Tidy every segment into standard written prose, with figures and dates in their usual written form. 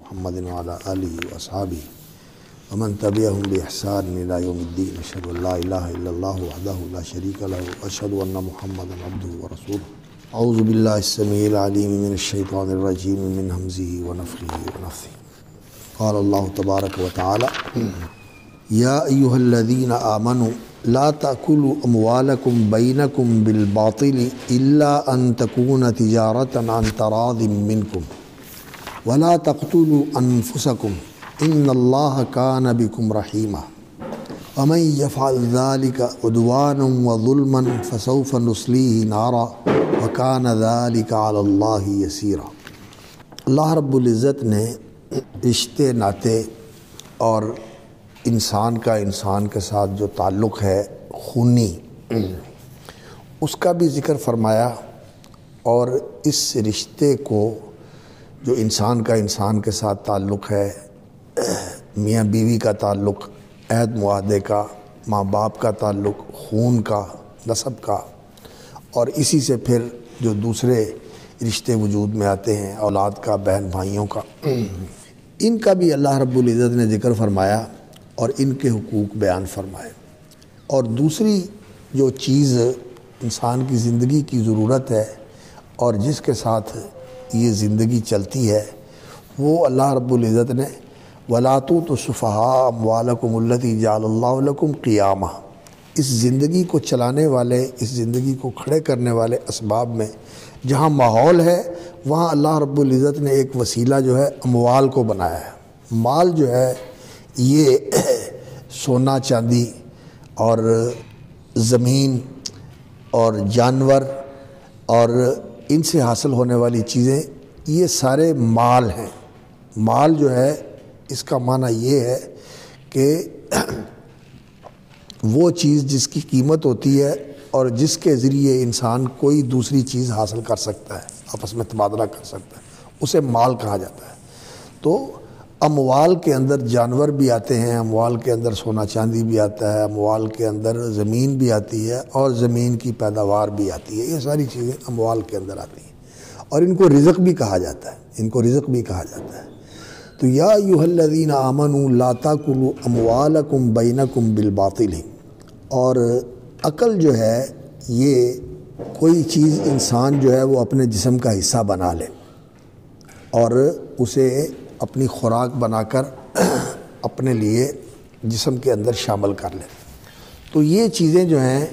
محمد وعلى آله وأصحابه ومن تبعهم بإحسان إلى يوم الدين أشهد أن لا إله إلا الله وحده لا شريك له وأشهد أن محمدا عبده ورسوله أعوذ بالله السميع العليم من الشيطان الرجيم من همزه ونفخه ونفثه قال الله تبارك وتعالى يا أيها الذين آمنوا لا تأكلوا أموالكم بينكم بالباطل إلا أن تكون تجارة عن تراض منكم ولا تقتلوا أنفسكم إن الله كان بكم رحيما ومن يفعل ذلك عدوانا وظلما فسوف نصليه نارا وكان ذلك على الله يسيرا۔ اللہ رب العزت نے رشتے ناتے اور انسان کا انسان کے ساتھ جو تعلق ہے خونی، اس کا بھی ذکر فرمایا، اور اس رشتے کو جو انسان کا انسان کے ساتھ تعلق ہے، میاں بیوی کا تعلق، عہد معاہدے کا، ماں باپ کا تعلق، خون کا، نسب کا، اور اسی سے پھر جو دوسرے رشتے وجود میں آتے ہیں اولاد کا، بہن بھائیوں کا، ان کا بھی اللہ رب العزت نے ذکر فرمایا اور ان کے حقوق بیان فرمائے۔ اور دوسری جو چیز انسان کی زندگی کی ضرورت ہے اور جس کے ساتھ یہ زندگی چلتی ہے، وہ اللہ رب العزت نے وَلَا تُؤْتُوا السُّفَهَاءَ أَمْوَالَكُمُ الَّتِي جَعَلَ اللَّهُ لَكُمْ قِيَامًا۔ اس زندگی کو چلانے والے، اس زندگی کو کھڑے کرنے والے اسباب میں جہاں ماحول ہے، وہاں اللہ رب العزت نے ایک وسیلہ جو ہے اموال کو بنایا ہے۔ مال جو ہے یہ سونا چاندی اور زمین اور جانور اور ان سے حاصل ہونے والی چیزیں، یہ سارے مال ہیں۔ مال جو ہے اس کا معنی یہ ہے کہ وہ چیز جس کی قیمت ہوتی ہے اور جس کے ذریعے انسان کوئی دوسری چیز حاصل کر سکتا ہے، آپس میں تبادلہ کر سکتا ہے، اسے مال کہا جاتا ہے۔ تو اموال کے اندر جانور بھی آتے ہیں، اموال کے اندر سونا چاندی بھی آتا ہے، اموال کے اندر زمین بھی آتی ہے اور زمین کی پیداوار بھی آتی ہے۔ یہ ساری چیزیں اموال کے اندر آتی ہیں اور ان کو رزق بھی کہا جاتا ہے، ان کو رزق بھی کہا جاتا ہے۔ تو یا ایھا الذین آمنوا لا تاکلوا اموالکم بینکم بالباطل، اور عقل جو ہے یہ کوئی چیز انسان جو ہے وہ اپنے جسم کا حصہ بنا لے اور اسے اپنی خوراک بنا کر اپنے لیے جسم کے اندر شامل کر لے۔ تو یہ چیزیں جو ہیں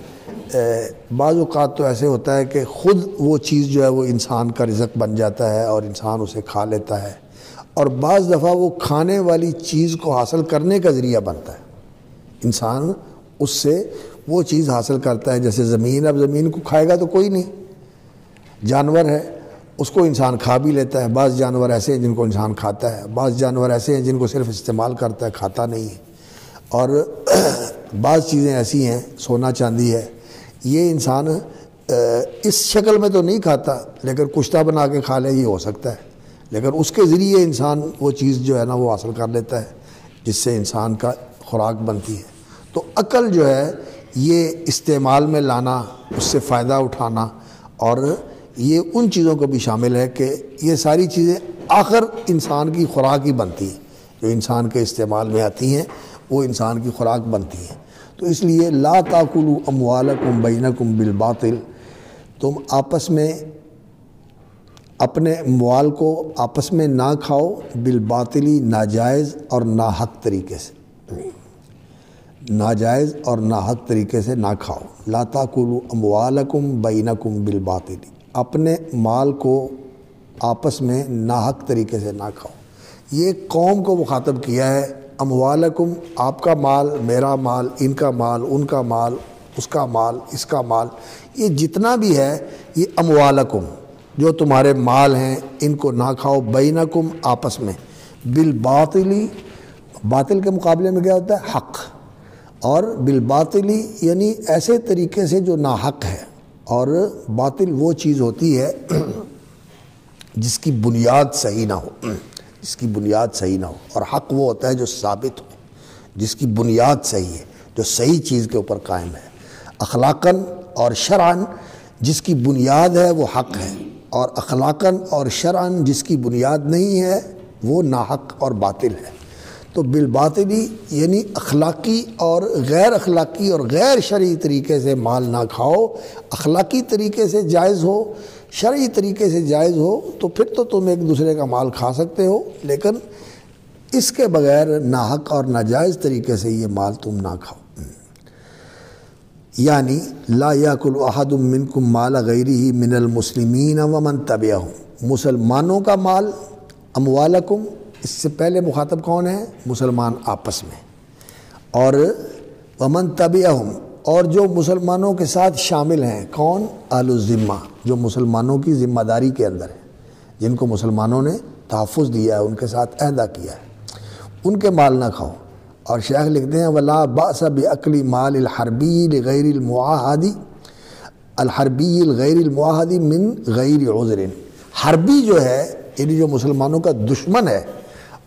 بعض اوقات تو ایسے ہوتا ہے کہ خود وہ چیز جو ہے وہ انسان کا رزق بن جاتا ہے اور انسان اسے کھا لیتا ہے، اور بعض دفعہ وہ کھانے والی چیز کو حاصل کرنے کا ذریعہ بنتا ہے۔ انسان اس سے وہ چیز حاصل کرتا ہے، جیسے زمین، اب زمین کو کھائے گا تو کوئی نہیں، جانور ہے اس کو انسان کھا بھی لیتا ہے۔ بعض جانور ایسے ہیں جن کو انسان کھاتا ہے، بعض جانور ایسے ہیں جن کو صرف استعمال کرتا ہے، کھاتا نہیں ہے، اور بعض چیزیں ایسی ہیں، سونا چاندی ہے، یہ انسان اس شکل میں تو نہیں کھاتا لیکن کشتہ بنا کے کھا لے، یہ ہو سکتا ہے، لیکن اس کے ذریعے انسان وہ چیز جو ہے نا وہ حاصل کر لیتا ہے جس سے انسان کا خوراک بنتی ہے۔ تو عقل جو ہے یہ استعمال میں لانا، اس سے فائدہ اٹھانا، اور یہ ان چیزوں کو بھی شامل ہے کہ یہ ساری چیزیں آخر انسان کی خوراک ہی بنتی ہیں، جو انسان کے استعمال میں آتی ہیں وہ انسان کی خوراک بنتی ہیں۔ تو اس لیے لا تاکلوا اموالکم بینکم بالباطل، تم آپس میں اپنے اموال کو آپس میں نہ کھاؤ بالباطلی، ناجائز اور ناحق طریقے سے، ناجائز اور ناحق طریقے سے نہ کھاؤ۔ لا تاکلوا اموالکم بینکم بالباطل، اپنے مال کو آپس میں ناحق طریقے سے نہ کھاؤ۔ یہ قوم کو مخاطب کیا ہے، اموالکم آپ کا مال، میرا مال، ان کا مال، ان کا مال، اس کا مال، اس کا مال، یہ جتنا بھی ہے یہ اموالکم، جو تمہارے مال ہیں ان کو نہ کھاؤ، بینکم آپس میں، بالباطلی، باطل کے مقابلے میں کیا ہوتا ہے؟ حق، اور بالباطلی یعنی ایسے طریقے سے جو ناحق ہے، اور باطل وہ چیز ہوتی ہے جس کی بنیاد صحیح نہ ہو، جس کی بنیاد صحیح نہ ہو، اور حق وہ ہوتا ہے جو ثابت ہو، جس کی بنیاد صحیح ہے، جو صحیح چیز کے اوپر قائم ہے، اخلاقاً اور شرعاً جس کی بنیاد ہے وہ حق ہے، اور اخلاقاً اور شرعاً جس کی بنیاد نہیں ہے وہ ناحق اور باطل ہے۔ تو بالباطلی یعنی اخلاقی اور غیر اخلاقی اور غیر شرعی طریقے سے مال نہ کھاؤ، اخلاقی طریقے سے جائز ہو، شرعی طریقے سے جائز ہو تو پھر تو تم ایک دوسرے کا مال کھا سکتے ہو، لیکن اس کے بغیر ناحق اور ناجائز طریقے سے یہ مال تم نہ کھاؤ۔ یعنی لا یاکل احد منکم مال غیرہ من المسلمین ومن تبعہم، مسلمانوں کا مال، اموالکم، اس سے پہلے مخاطب کون ہے؟ مسلمان آپس میں، اور ومن تبعہم، اور جو مسلمانوں کے ساتھ شامل ہیں، کون؟ اہل الذمہ، جو مسلمانوں کی ذمہ داری کے اندر ہیں، جن کو مسلمانوں نے تحفظ دیا ہے، ان کے ساتھ عہدہ کیا ہے، ان کے مال نہ کھاؤ۔ اور شیخ لکھتے ہیں ولا باس باکل مال الحربی لغیر المعاہد، الحربی الغیر المعاہد من غیر عذر، حربی جو ہے یعنی جو مسلمانوں کا دشمن ہے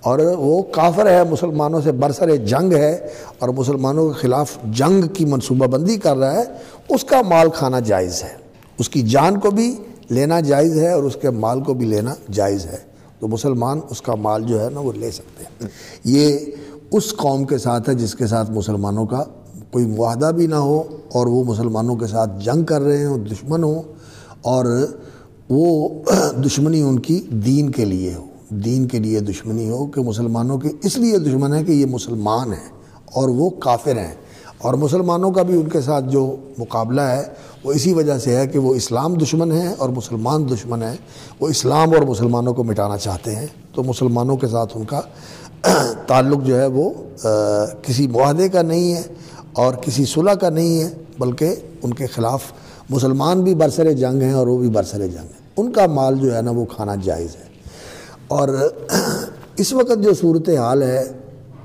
اور وہ کافر ہے، مسلمانوں سے برسر جنگ ہے اور مسلمانوں کے خلاف جنگ کی منصوبہ بندی کر رہا ہے، اس کا مال کھانا جائز ہے، اس کی جان کو بھی لینا جائز ہے اور اس کے مال کو بھی لینا جائز ہے۔ تو مسلمان اس کا مال جو ہے نا وہ لے سکتے ہیں۔ یہ اس قوم کے ساتھ ہے جس کے ساتھ مسلمانوں کا کوئی معاہدہ بھی نہ ہو اور وہ مسلمانوں کے ساتھ جنگ کر رہے ہوں، دشمن ہوں، اور وہ دشمنی ان کی دین کے لیے ہو، دین کے لیے دشمنی ہو کہ مسلمانوں کے اس لیے دشمن ہے کہ یہ مسلمان ہیں اور وہ کافر ہیں، اور مسلمانوں کا بھی ان کے ساتھ جو مقابلہ ہے وہ اسی وجہ سے ہے کہ وہ اسلام دشمن ہیں اور مسلمان دشمن ہیں، وہ اسلام اور مسلمانوں کو مٹانا چاہتے ہیں۔ تو مسلمانوں کے ساتھ ان کا تعلق جو ہے وہ کسی معاہدے کا نہیں ہے اور کسی صلح کا نہیں ہے، بلکہ ان کے خلاف مسلمان بھی برسر جنگ ہیں اور وہ بھی برسر جنگ ہیں، ان کا مال جو ہے نا وہ کھانا جائز ہے۔ اور اس وقت جو صورتحال ہے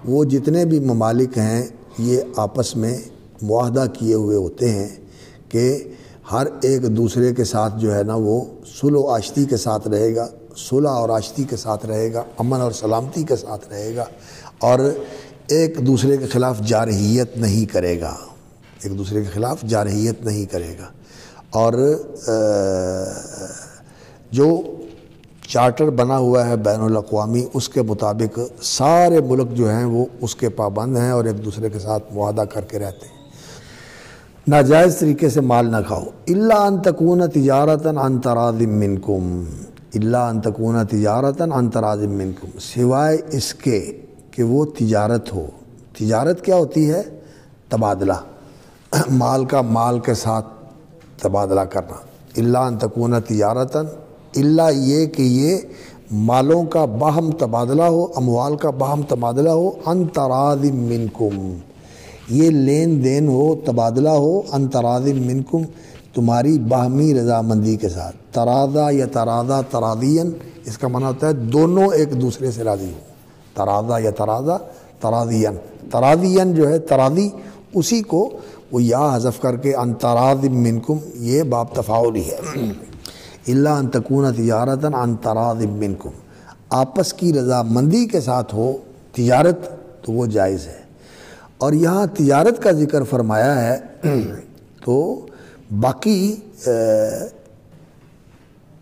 وہ جتنے بھی ممالک ہیں یہ آپس میں معاہدہ کیے ہوئے ہوتے ہیں کہ ہر ایک دوسرے کے ساتھ جو ہے نا وہ صلح و آشتی کے ساتھ رہے گا، صلح اور آشتی کے ساتھ رہے گا، امن اور سلامتی کے ساتھ رہے گا، اور ایک دوسرے کے خلاف جارحیت نہیں کرے گا، ایک دوسرے کے خلاف جارحیت نہیں کرے گا۔ اور جو چارٹر بنا ہوا ہے بین الاقوامی اس کے مطابق سارے ملک جو ہیں وہ اس کے پابند ہیں اور ایک دوسرے کے ساتھ معاہدہ کر کے رہتے ہیں۔ ناجائز طریقے سے مال نہ کھاؤ، الا ان تکون تجارتا عن تراض منکم، الا ان تکون تجارتا عن تراض منکم، سوائے اس کے کہ وہ تجارت ہو۔ تجارت کیا ہوتی ہے؟ تبادلہ، مال کا مال کے ساتھ تبادلہ کرنا۔ الا ان تکون تجارتا، الا یہ کہ یہ مالوں کا باہم تبادلہ ہو، اموال کا باہم تبادلہ ہو، عن تراض منکم، یہ لین دین ہو، تبادلہ ہو، عن تراض منکم، تمہاری باہمی رضامندی کے ساتھ۔ تراضا یا تراضا تراضین، اس کا معنی ہوتا ہے دونوں ایک دوسرے سے راضی ہو۔ تراضا یا تراضا تراضین، تراضین جو ہے تراضی، اسی کو وہ یا حذف کر کے عن تراض منکم، یہ باب تفاعلی ہے۔ الا ان تکون تجارتا عن تراض منکم، آپس کی رضامندی کے ساتھ ہو تجارت تو وہ جائز ہے۔ اور یہاں تجارت کا ذکر فرمایا ہے تو باقی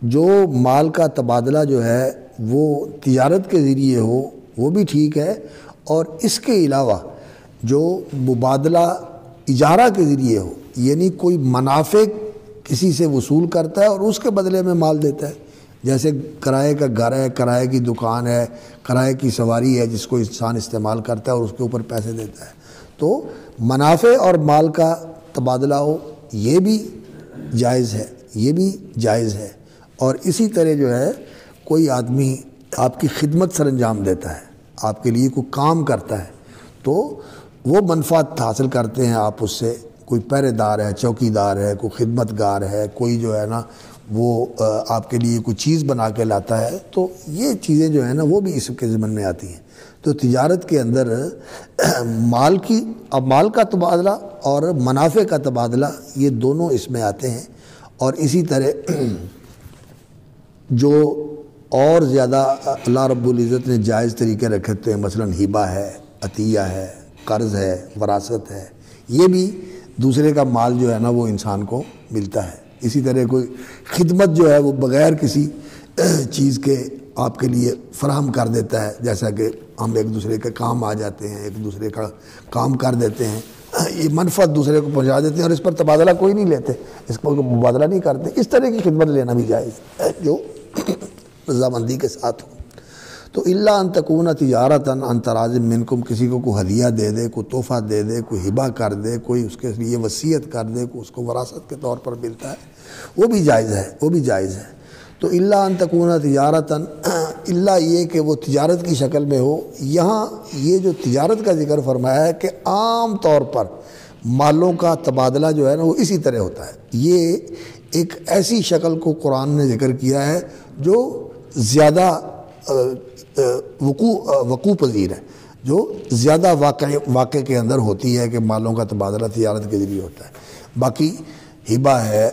جو مال کا تبادلہ جو ہے وہ تجارت کے ذریعے ہو وہ بھی ٹھیک ہے، اور اس کے علاوہ جو مبادلہ اجارہ کے ذریعے ہو، یعنی کوئی منافع کسی سے وصول کرتا ہے اور اس کے بدلے میں مال دیتا ہے، جیسے کرائے کا گھر ہے، کرائے کی دکان ہے، کرائے کی سواری ہے جس کو انسان استعمال کرتا ہے اور اس کے اوپر پیسے دیتا ہے، تو منافع اور مال کا تبادلہ ہو یہ بھی جائز ہے، یہ بھی جائز ہے۔ اور اسی طرح جو ہے کوئی آدمی آپ کی خدمت سر انجام دیتا ہے، آپ کے لیے کوئی کام کرتا ہے تو وہ منفعت حاصل کرتے ہیں آپ اس سے، کوئی پہرے دار ہے، چوکی دار ہے، کوئی خدمت گار ہے، کوئی جو ہے نا وہ آپ کے لیے کوئی چیز بنا کے لاتا ہے، تو یہ چیزیں جو ہیں نا وہ بھی اس کے ضمن میں آتی ہیں۔ تو تجارت کے اندر مال کا تبادلہ اور منافع کا تبادلہ یہ دونوں اس میں آتے ہیں۔ اور اسی طرح جو اور زیادہ اللہ رب العزت نے جائز طریقے رکھے ہوتے ہیں، مثلا ہبہ ہے، عطیہ ہے، قرض ہے، وراثت ہے، یہ بھی دوسرے کا مال جو ہے نا وہ انسان کو ملتا ہے۔ اسی طرح کوئی خدمت جو ہے وہ بغیر کسی چیز کے آپ کے لیے فراہم کر دیتا ہے، جیسا کہ ہم ایک دوسرے کے کام آ جاتے ہیں، ایک دوسرے کا کام کر دیتے ہیں، یہ منفعت دوسرے کو پہنچا دیتے ہیں اور اس پر تبادلہ کوئی نہیں لیتے، اس پر مبادلہ نہیں کرتے. اس طرح کی خدمت لینا بھی جائز ہے جو رضامندی کے ساتھ ہو. تو الا ان تکون تجارتا عن تراض منکم، کسی کو کوئی ہدیہ دے دے، کوئی تحفہ دے دے، کوئی ہبہ کر دے، کوئی اس کے لیے وصیت کر دے، کوئی اس کو وراثت کے طور پر ملتا ہے، وہ بھی جائز ہے، وہ بھی جائز ہے. تو الا ان تکون تجارتا، الا یہ کہ وہ تجارت کی شکل میں ہو. یہاں یہ جو تجارت کا ذکر فرمایا ہے کہ عام طور پر مالوں کا تبادلہ جو ہے نا وہ اسی طرح ہوتا ہے. یہ ایک ایسی شکل کو قرآن نے ذکر کیا ہے جو زیادہ وقوع پذیر ہے، جو زیادہ واقع کے اندر ہوتی ہے کہ مالوں کا تبادلہ تجارت کے ذریعے ہوتا ہے. باقی ہبہ ہے،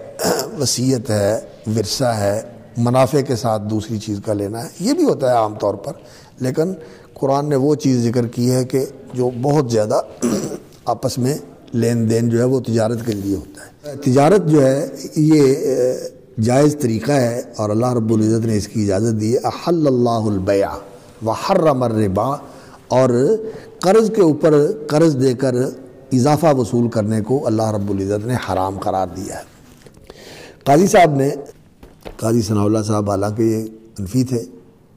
وصیت ہے، ورثہ ہے، منافع کے ساتھ دوسری چیز کا لینا ہے، یہ بھی ہوتا ہے عام طور پر. لیکن قرآن نے وہ چیز ذکر کی ہے کہ جو بہت زیادہ آپس میں لین دین جو ہے وہ تجارت کے ذریعے ہوتا ہے. تجارت جو ہے یہ جائز طریقہ ہے اور اللہ رب العزت نے اس کی اجازت دی ہے. احل اللہ البیع وحرم الربا، اور قرض کے اوپر قرض دے کر اضافہ وصول کرنے کو اللہ رب العزت نے حرام قرار دیا ہے. قاضی صاحب نے، قاضی ثناء اللہ صاحب، حالانکہ یہ انفی تھے،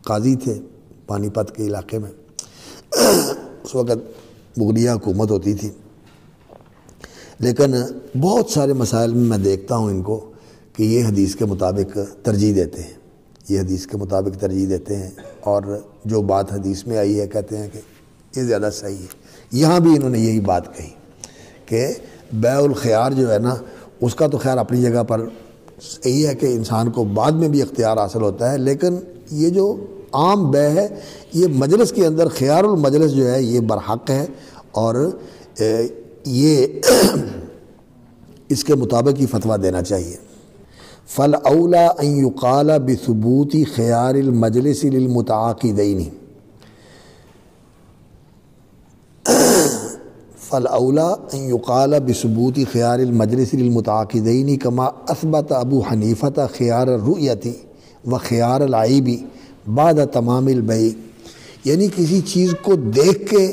قاضی تھے پانی پت کے علاقے میں، اس وقت مغلیہ حکومت ہوتی تھی، لیکن بہت سارے مسائل میں دیکھتا ہوں ان کو کہ یہ حدیث کے مطابق ترجیح دیتے ہیں، یہ حدیث کے مطابق ترجیح دیتے ہیں، اور جو بات حدیث میں آئی ہے کہتے ہیں کہ یہ زیادہ صحیح ہے. یہاں بھی انہوں نے یہی بات کہی کہ بیع الخیار جو ہے نا اس کا تو خیر اپنی جگہ پر صحیح ہے کہ انسان کو بعد میں بھی اختیار حاصل ہوتا ہے، لیکن یہ جو عام بیع ہے یہ مجلس کے اندر خیار المجلس جو ہے یہ برحق ہے، اور یہ اس کے مطابق ہی فتویٰ دینا چاہیے. فَالْأَوْلَىٰ أَن يُقَالَ بِثُبُوتِ خِيَارِ الْمَجْلِسِ لِلْمُتَعَاقِدَيْنِ فَالْأَوْلَىٰ أَن يُقَالَ بِثُبُوتِ خِيَارِ الْمَجْلِسِ لِلْمُتَعَاقِدَيْنِ كَمَا أَثْبَتَ أَبُو حَنِيفَةَ خِيَارَ الرُّؤْيَةِ وَخِيَارَ الْعَيْبِ بَعْدَ تَمَامِ الْبَيْعِ. یعنی کسی چیز کو دیکھ کے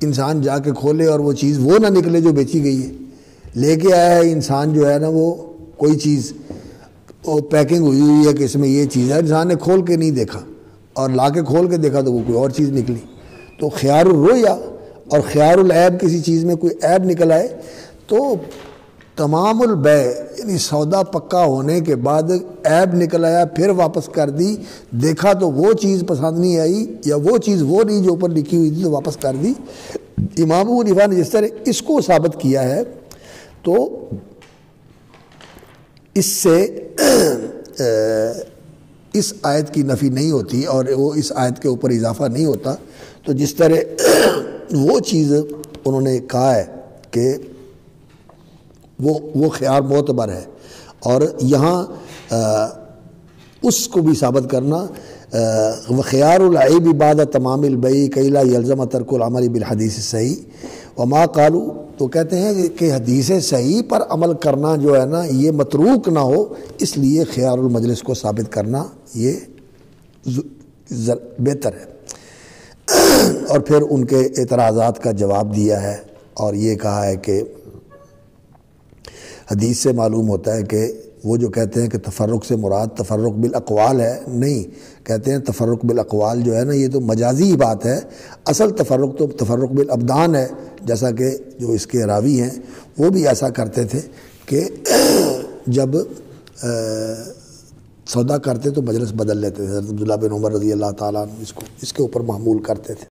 انسان جا کے کھولے اور وہ چیز وہ نہ نکلے جو بیچی گئی ہے. لے کے آیا ہے انسان جو ہے نا وہ کوئی چیز، وہ پیکنگ ہوئی ہوئی ہے کہ اس میں یہ چیز ہے، انسان نے کھول کے نہیں دیکھا اور لا کے کھول کے دیکھا تو وہ کوئی اور چیز نکلی. تو خیار الرؤیا اور خیار العیب، کسی چیز میں کوئی عیب نکل آئے تو تمام البیع یعنی سودا پکا ہونے کے بعد عیب نکل آیا، پھر واپس کر دی، دیکھا تو وہ چیز پسند نہیں آئی یا وہ چیز وہ نہیں جو اوپر لکھی ہوئی تھی تو واپس کر دی. امام ابو حنیفہ نے جس طرح اس کو ثابت کیا ہے تو اس سے اس آیت کی نفی نہیں ہوتی اور وہ اس آیت کے اوپر اضافہ نہیں ہوتا. تو جس طرح وہ چیز انہوں نے کہا ہے کہ وہ خیار معتبر ہے، اور یہاں اس کو بھی ثابت کرنا وخیار العیب بعد تمام البیع کی لا یلزم ترک العمل بالحدیث الصحیح وما قالوا. تو کہتے ہیں کہ حدیث صحیح پر عمل کرنا جو ہے نا یہ متروک نہ ہو، اس لیے خیار المجلس کو ثابت کرنا یہ بہتر ہے. اور پھر ان کے اعتراضات کا جواب دیا ہے اور یہ کہا ہے کہ حدیث سے معلوم ہوتا ہے کہ وہ جو کہتے ہیں کہ تفرق سے مراد تفرق بالاقوال ہے، نہیں، کہتے ہیں تفرق بالاقوال جو ہے نا یہ تو مجازی بات ہے، اصل تفرق تو تفرق بالابدان ہے. جیسا کہ جو اس کے راوی ہیں وہ بھی ایسا کرتے تھے کہ جب سودا کرتے تو مجلس بدل لیتے تھے. حضرت عبداللہ بن عمر رضی اللہ تعالیٰ عنہ اس کے اوپر محمول کرتے تھے.